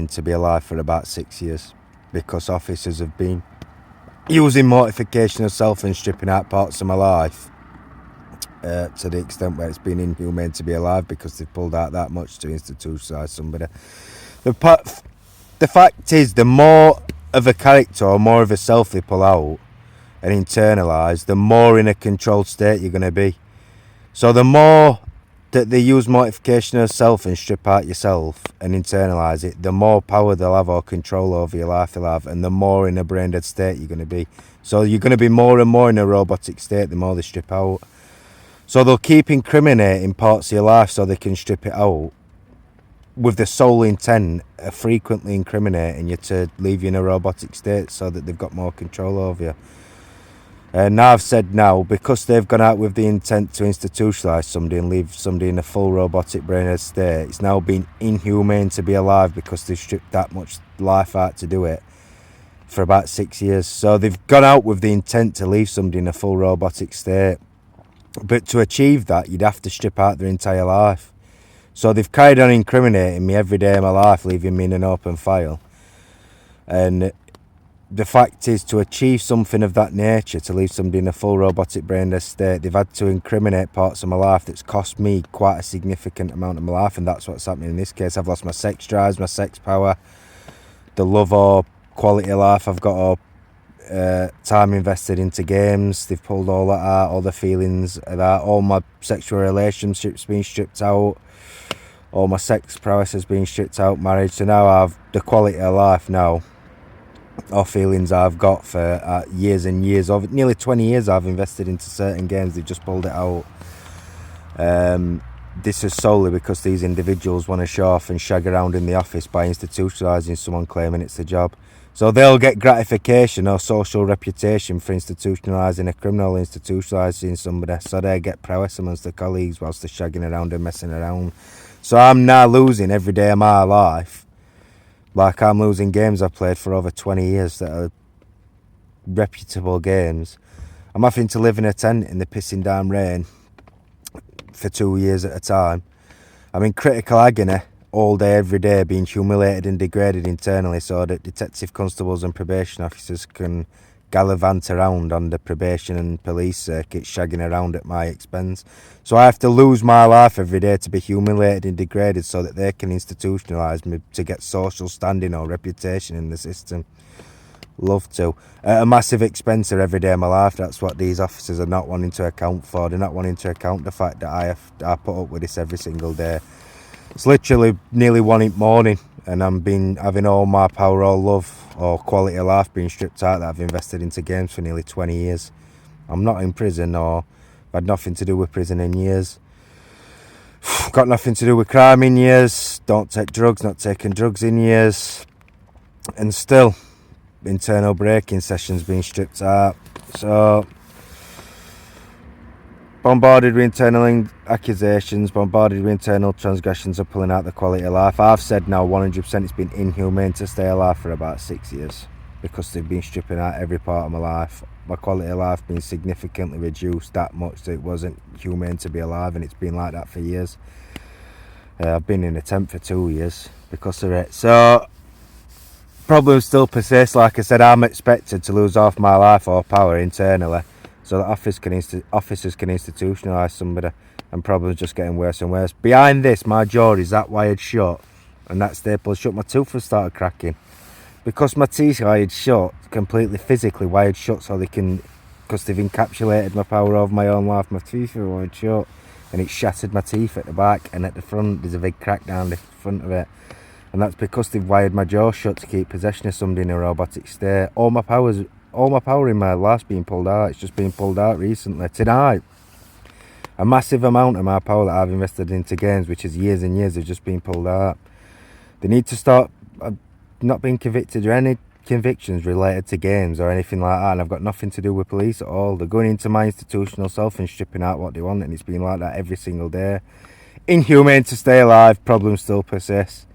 inhumane to be alive for about 6 years because officers have been using mortification of self and stripping out parts of my life to the extent where it's been inhumane to be alive because they've pulled out that much to institutionalise somebody. The fact is, the more of a character or more of a self they pull out and internalise, the more in a controlled state you're going to be. So the more that they use mortification of self and strip out yourself and internalise it, the more power they'll have or control over your life they'll have, and the more in a brain dead state you're going to be. So you're going to be more and more in a robotic state the more they strip out. So they'll keep incriminating parts of your life so they can strip it out with the sole intent of frequently incriminating you to leave you in a robotic state so that they've got more control over you. And now I've said now, because they've gone out with the intent to institutionalise somebody and leave somebody in a full robotic brain state, it's now been inhumane to be alive because they've stripped that much life out to do it for about 6 years. So they've gone out with the intent to leave somebody in a full robotic state. But to achieve that, you'd have to strip out their entire life. So they've carried on incriminating me every day of my life, leaving me in an open file. And the fact is, to achieve something of that nature, to leave somebody in a full robotic brain state, they've had to incriminate parts of my life that's cost me quite a significant amount of my life, and that's what's happening in this case. I've lost my sex drives, my sex power, the love or quality of life I've got, or time invested into games. They've pulled all that out, all the feelings of that, all my sexual relationships being stripped out, all my sex prowess has been stripped out, marriage. So now I've the quality of life now, or feelings I've got for years and years, of nearly 20 years I've invested into certain games. They've just pulled it out. This is solely because these individuals want to show off and shag around in the office by institutionalising someone claiming it's a job. So they'll get gratification or social reputation for institutionalising a criminal, institutionalising somebody, so they get prowess amongst their colleagues whilst they're shagging around and messing around. So I'm now losing every day of my life, like I'm losing games I've played for over 20 years that are reputable games. I'm having to live in a tent in the pissing down rain for 2 years at a time. I'm in critical agony all day, every day, being humiliated and degraded internally so that detective constables and probation officers can gallivant around on the probation and police circuit, shagging around at my expense. So I have to lose my life every day to be humiliated and degraded so that they can institutionalise me to get social standing or reputation in the system. Love to. At a massive expense every day of my life. That's what these officers are not wanting to account for. They're not wanting to account the fact that I put up with this every single day. It's literally nearly 1 in the morning and I'm having all my power, all love or quality of life being stripped out that I've invested into games for nearly 20 years. I'm not in prison or had nothing to do with prison in years. Got nothing to do with crime in years. Don't take drugs, not taking drugs in years. And still, internal breaking sessions being stripped out. So bombarded with internal accusations, bombarded with internal transgressions of pulling out the quality of life. I've said now 100% it's been inhumane to stay alive for about 6 years because they've been stripping out every part of my life. My quality of life being significantly reduced that much that it wasn't humane to be alive, and it's been like that for years. I've been in a tent for 2 years because of it. So problems still persist. Like I said, I'm expected to lose half my life or power internally so that officers can institutionalise somebody, and problems just getting worse and worse. Behind this, my jaw is that wired shut and that stapled shut. My tooth has started cracking because my teeth are wired shut, completely physically wired shut, so they can, because they've encapsulated my power over my own life. My teeth are wired shut and it shattered my teeth at the back, and at the front there's a big crack down the front of it, and that's because they've wired my jaw shut to keep possession of somebody in a robotic state. All my power in my life's been pulled out. It's just been pulled out recently. Tonight, a massive amount of my power that I've invested into games, which is years and years, have just been pulled out. They need to start. I've not been convicted or any convictions related to games or anything like that, and I've got nothing to do with police at all. They're going into my institutional self and stripping out what they want, and it's been like that every single day. Inhumane to stay alive. Problems still persist.